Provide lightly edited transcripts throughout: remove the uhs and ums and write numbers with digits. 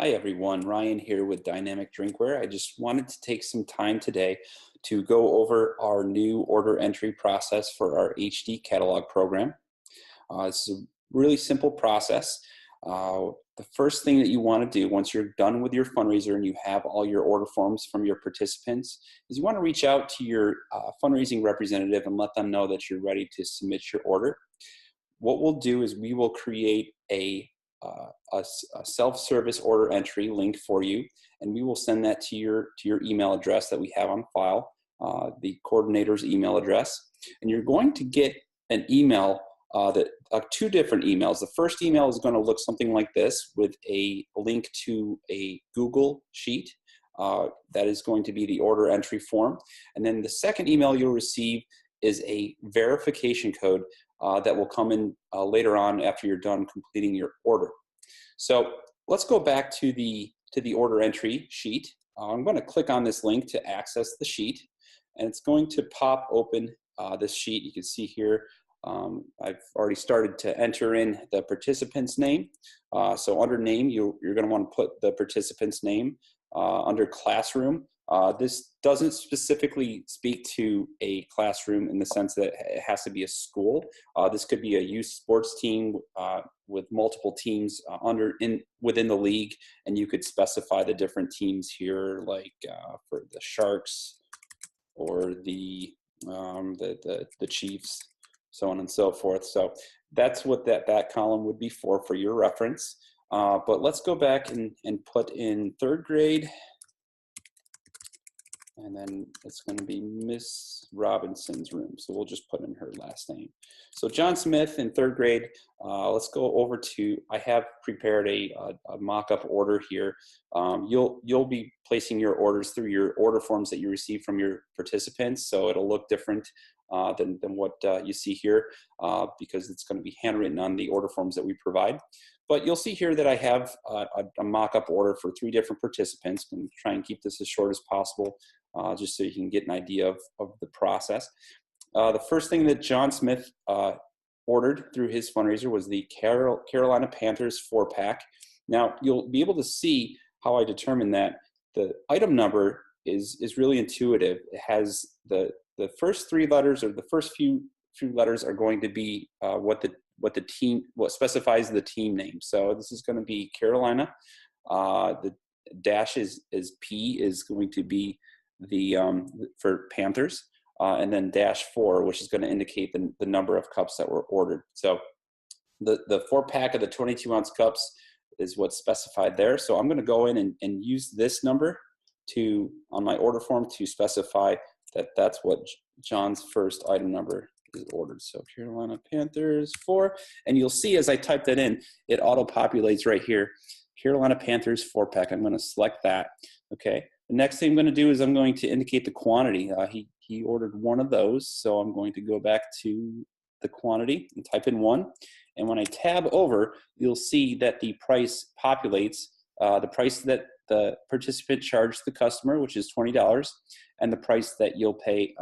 Hi everyone, Ryan here with Dynamic Drinkware. I just wanted to take some time today to go over our new order entry process for our HD catalog program. It's a really simple process. The first thing that you want to do once you're done with your fundraiser and you have all your order forms from your participants is you want to reach out to your fundraising representative and let them know that you're ready to submit your order. What we'll do is we will create a self-service order entry link for you, and we will send that to your email address that we have on file, the coordinator's email address. And you're going to get an email two different emails. The first email is going to look something like this with a link to a Google sheet. That is going to be the order entry form. And then the second email you'll receive is a verification code that will come in later on after you're done completing your order. So let's go back to the order entry sheet. I'm going to click on this link to access the sheet, and it's going to pop open this sheet. You can see here I've already started to enter in the participant's name. So under name, you're going to want to put the participant's name. Under classroom, this doesn't specifically speak to a classroom in the sense that it has to be a school. This could be a youth sports team with multiple teams within the league, and you could specify the different teams here, like for the Sharks or the Chiefs, so on and so forth. So that's what that column would be for your reference. But let's go back and put in third grade, and then it's going to be Miss Robinson's room. So we'll just put in her last name. So John Smith in third grade. Let's go over to, I have prepared a mock-up order here. You'll be placing your orders through your order forms that you receive from your participants. So it'll look different than what you see here because it's going to be handwritten on the order forms that we provide. But you'll see here that I have a mock-up order for 3 different participants. I'm going to try and keep this as short as possible just so you can get an idea of the process. The first thing that John Smith ordered through his fundraiser was the Carolina Panthers 4-pack. Now, you'll be able to see how I determined that. The item number is really intuitive. It has the first 3 letters, or the first few letters, are going to be what specifies the team name. So this is going to be Carolina. The dash is P is going to be the for Panthers, and then -4, which is going to indicate the number of cups that were ordered. So the 4-pack of the 22-ounce cups is what's specified there. So I'm going to go in and use this number on my order form to specify that that's what John's first item number is ordered. So Carolina Panthers 4, and you'll see as I type that in, it auto-populates right here, Carolina Panthers 4-pack. I'm going to select that. Okay. The next thing I'm going to do is I'm going to indicate the quantity. He ordered 1 of those, so I'm going to go back to the quantity and type in 1. And when I tab over, you'll see that the price populates, the price that the participant charged the customer, which is $20, and the price that you'll pay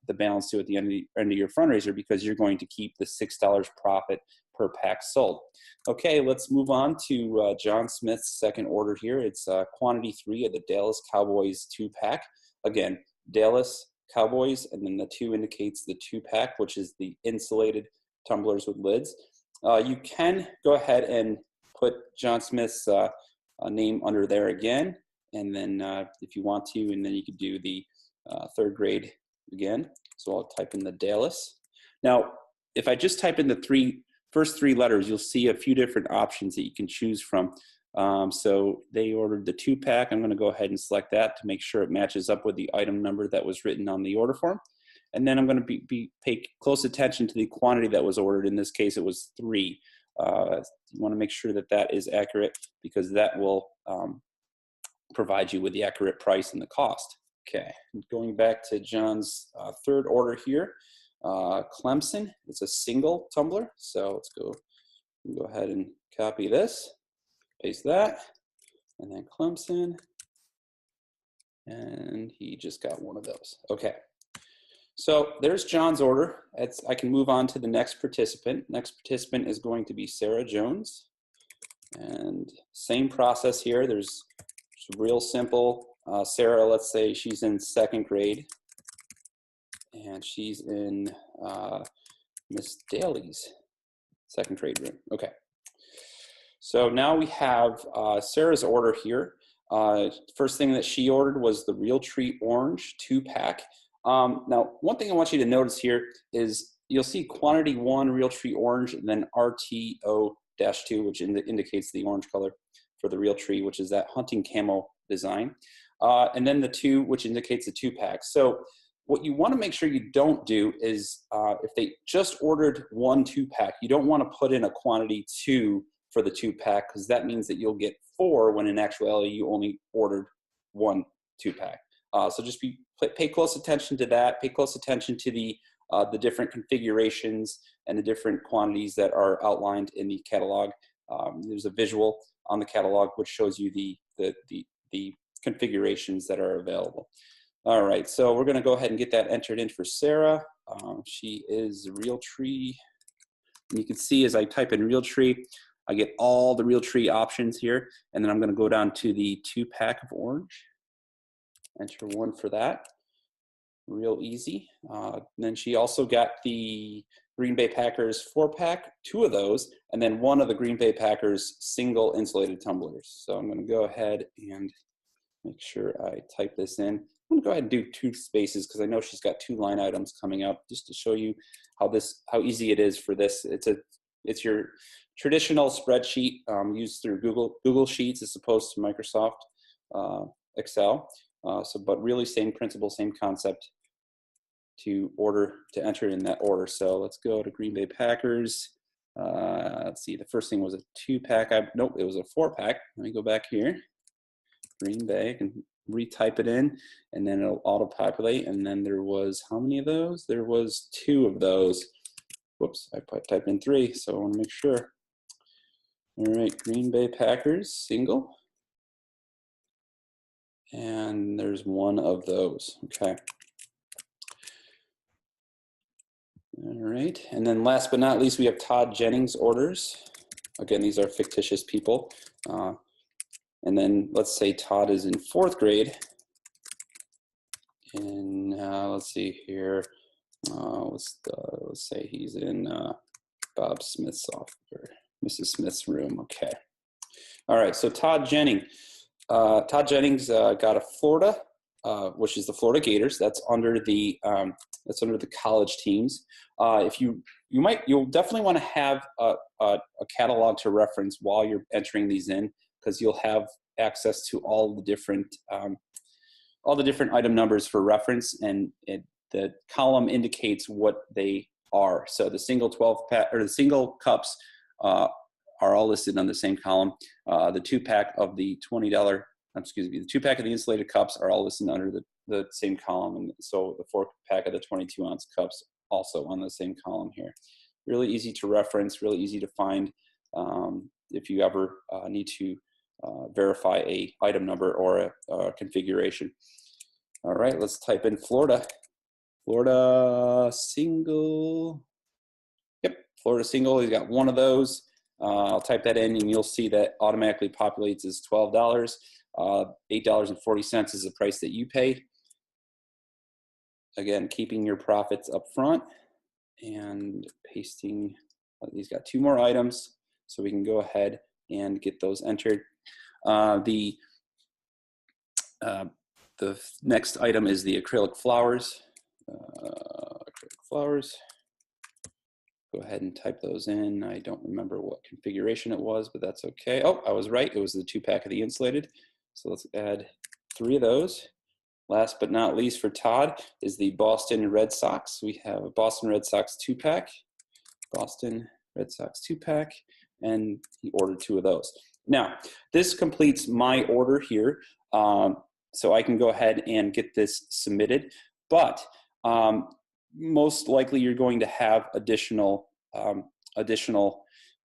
the balance to at the end of your fundraiser, because you're going to keep the $6 profit per pack sold. Okay, let's move on to John Smith's second order here. It's quantity 3 of the Dallas Cowboys 2-pack. Again, Dallas Cowboys, and then the 2 indicates the 2-pack, which is the insulated tumblers with lids. You can go ahead and put John Smith's name under there again, and then if you want to, and then you could do the third grade again. So I'll type in the Dallas. Now, if I just type in the first 3 letters, you'll see a few different options that you can choose from. So they ordered the 2-pack. I'm going to go ahead and select that to make sure it matches up with the item number that was written on the order form. And then I'm going to pay close attention to the quantity that was ordered. In this case, it was 3. You want to make sure that that is accurate, because that will provide you with the accurate price and the cost. Okay, going back to John's third order here, Clemson. It's a single tumbler, so let's go ahead and copy this, paste that, and then Clemson, and he just got 1 of those. Okay, so there's John's order. I can move on to the next participant. Next participant is going to be Sarah Jones. And same process here. There's real simple. Sarah, let's say she's in 2nd grade and she's in Miss Daly's 2nd grade room. Okay. So now we have Sarah's order here. First thing that she ordered was the Realtree Orange 2-pack. Now, one thing I want you to notice here is you'll see quantity 1 Realtree Orange and then RTO-2, which indicates the orange color for the Realtree, which is that hunting camo design. And then the 2, which indicates the 2-pack. So what you want to make sure you don't do is if they just ordered 1 2-pack, you don't want to put in a quantity 2 for the 2-pack, because that means that you'll get 4 when in actuality you only ordered 1 2-pack. So just pay close attention to that. Pay close attention to the different configurations and the different quantities that are outlined in the catalog. There's a visual on the catalog which shows you the configurations that are available. All right, so we're going to go ahead and get that entered in for Sarah. She is Realtree. And you can see as I type in Realtree, I get all the Realtree options here, and then I'm going to go down to the 2-pack of orange. Enter 1 for that. Real easy. Then she also got the Green Bay Packers 4-pack, 2 of those, and then 1 of the Green Bay Packers single insulated tumblers. So I'm going to go ahead and make sure I type this in. I'm going to go ahead and do 2 spaces because I know she's got 2 line items coming up, just to show you how easy it is for this. It's your traditional spreadsheet used through Google Sheets as opposed to Microsoft Excel. But really same principle, same concept to enter in that order. So let's go to Green Bay Packers. Let's see, the first thing was a 2-pack. Nope, it was a 4-pack. Let me go back here. Green Bay, I can retype it in and then it'll auto-populate. And then there was, how many of those? There was 2 of those. Whoops, I typed in 3, so I want to make sure. All right, Green Bay Packers, single. And there's 1 of those, okay. All right, and then last but not least, we have Todd Jennings orders. Again, these are fictitious people. And then let's say Todd is in 4th grade. And let's see here. Let's say he's in Bob Smith's office, or Mrs. Smith's room. Okay. All right. So Todd Jennings got a Florida, which is the Florida Gators. That's under the college teams. You'll definitely want to have a catalog to reference while you're entering these in, because you'll have access to all the different item numbers for reference, and the column indicates what they are. So the single 12-pack or the single cups are all listed on the same column. The 2-pack of the $20, the 2-pack of the insulated cups are all listed under the same column, and so the 4-pack of the 22-ounce cups also on the same column here. Really easy to reference, really easy to find if you ever need to verify a item number or a configuration. All right, let's type in Florida. Florida single. Yep, Florida single. He's got 1 of those. I'll type that in, and you'll see that automatically populates as $12. $8.40 is the price that you pay. Again, keeping your profits up front and pasting. He's got 2 more items, so we can go ahead and get those entered. The next item is the acrylic flowers. Go ahead and type those in. I don't remember what configuration it was, but that's okay. Oh, I was right. It was the 2-pack of the insulated. So let's add 3 of those. Last but not least for Todd is the Boston Red Sox. We have a Boston Red Sox 2-pack, Boston Red Sox 2-pack, and he ordered 2 of those. Now, this completes my order here. So I can go ahead and get this submitted, but most likely you're going to have additional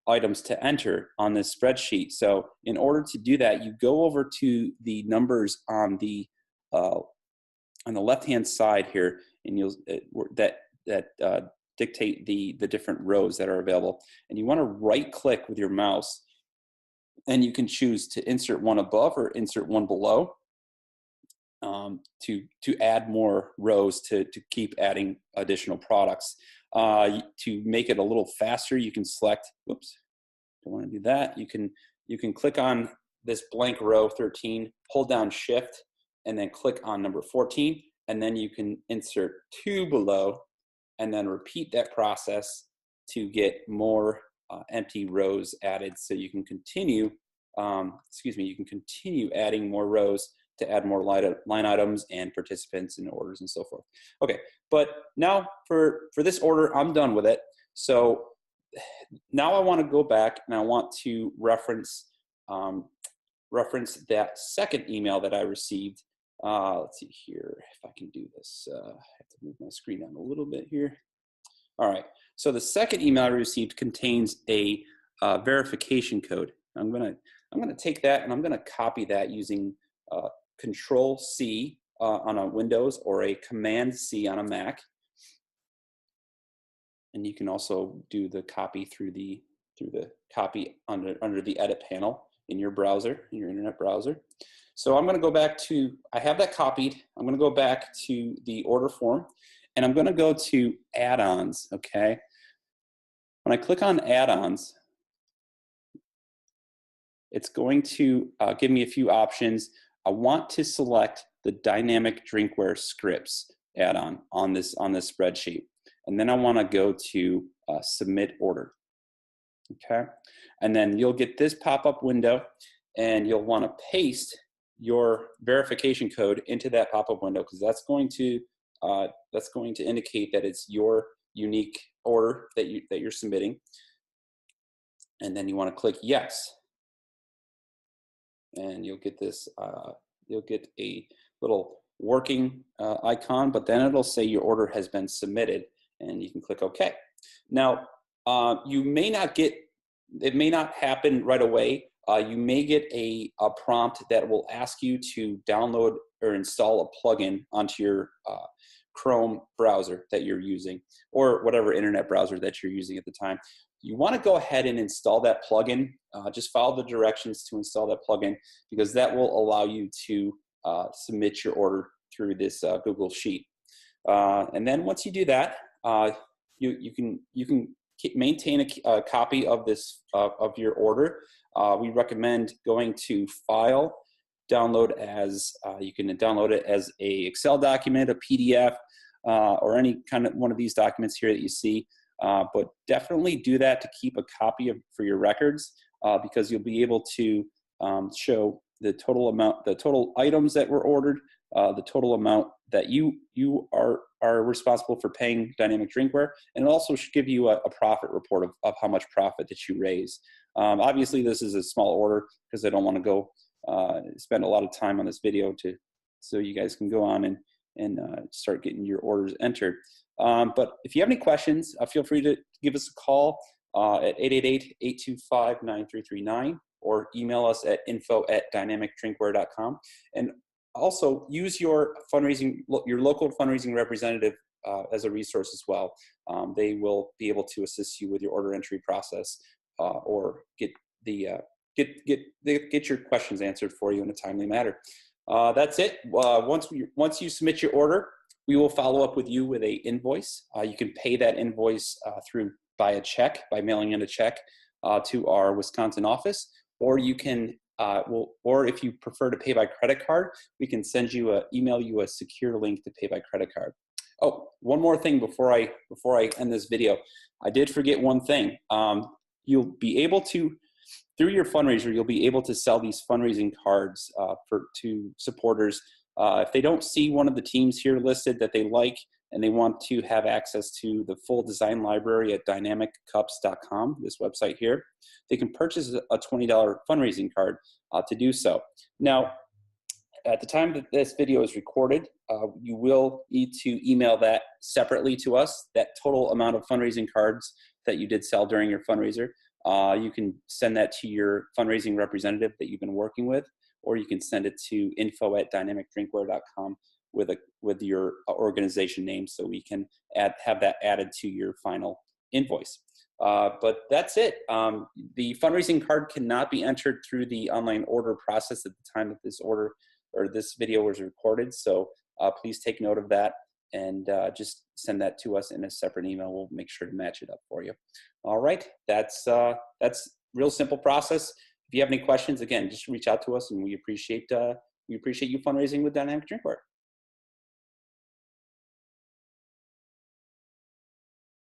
items to enter on this spreadsheet. So in order to do that, you go over to the numbers on the left-hand side here, and you'll dictate the different rows that are available. And you want to right-click with your mouse and you can choose to insert one above or insert one below to add more rows to keep adding additional products. To make it a little faster, you can select, whoops, don't want to do that. You can click on this blank row 13, hold down shift, and then click on number 14, and then you can insert 2 below, and then repeat that process to get more empty rows added. So you can continue, you can continue adding more rows to add more line items and participants and orders and so forth. Okay, but now for this order, I'm done with it. So now I want to go back and I want to reference that second email that I received. Let's see here if I can do this. I have to move my screen down a little bit here. All right, so the second email I received contains a verification code. I'm gonna take that and I'm gonna copy that using Control C on a Windows or a Command C on a Mac. And you can also do the copy through the copy under the edit panel in your browser, in your internet browser. So I'm going to go back to, I have that copied. I'm going to go back to the order form and I'm going to go to add-ons, okay? When I click on add-ons, it's going to give me a few options. I want to select the dynamic drinkware scripts add-on on this spreadsheet. And then I want to go to submit order, okay? And then you'll get this pop-up window and you'll want to paste your verification code into that pop-up window because that's going to indicate that it's your unique order that you're submitting. And then you want to click yes. And you'll get this, you'll get a little working icon, but then it'll say your order has been submitted and you can click OK. Now, you may not get, it may not happen right away. You may get a prompt that will ask you to download or install a plugin onto your Chrome browser that you're using or whatever internet browser that you're using at the time. You want to go ahead and install that plugin. Just follow the directions to install that plugin because that will allow you to submit your order through this Google Sheet. And then once you do that, you can maintain a copy of this of your order. We recommend going to File, download as you can download it as a Excel document, a PDF, or any kind of one of these documents here that you see. But definitely do that to keep a copy for your records because you'll be able to show the total amount, the total items that were ordered, the total amount that you are responsible for paying Dynamic Drinkware, and it also should give you a profit report of how much profit that you raise. Obviously, this is a small order because I don't want to go spend a lot of time on this video so you guys can go on and start getting your orders entered. But if you have any questions, feel free to give us a call at 888-825-9339 or email us at info@dynamicdrinkware.com. And also use your local fundraising representative as a resource as well. They will be able to assist you with your order entry process or get your questions answered for you in a timely manner. That's it. Once you submit your order, we will follow up with you with a invoice. You can pay that invoice by a check, by mailing in a check to our Wisconsin office, or you can, or if you prefer to pay by credit card, we can email you a secure link to pay by credit card. Oh, one more thing before I end this video, I did forget one thing. You'll be able to, through your fundraiser, you'll be able to sell these fundraising cards to supporters. If they don't see one of the teams here listed that they like and they want to have access to the full design library at dynamiccups.com, this website here, they can purchase a $20 fundraising card to do so. Now, at the time that this video is recorded, you will need to email that separately to us, that total amount of fundraising cards that you did sell during your fundraiser. You can send that to your fundraising representative that you've been working with, or you can send it to info@dynamicdrinkware.com with your organization name so we can have that added to your final invoice. But that's it. The fundraising card cannot be entered through the online order process at the time that this order or this video was recorded. So please take note of that and just send that to us in a separate email. We'll make sure to match it up for you. All right, that's real simple process. If you have any questions, again, just reach out to us, and we appreciate you fundraising with Dynamic Drinkware.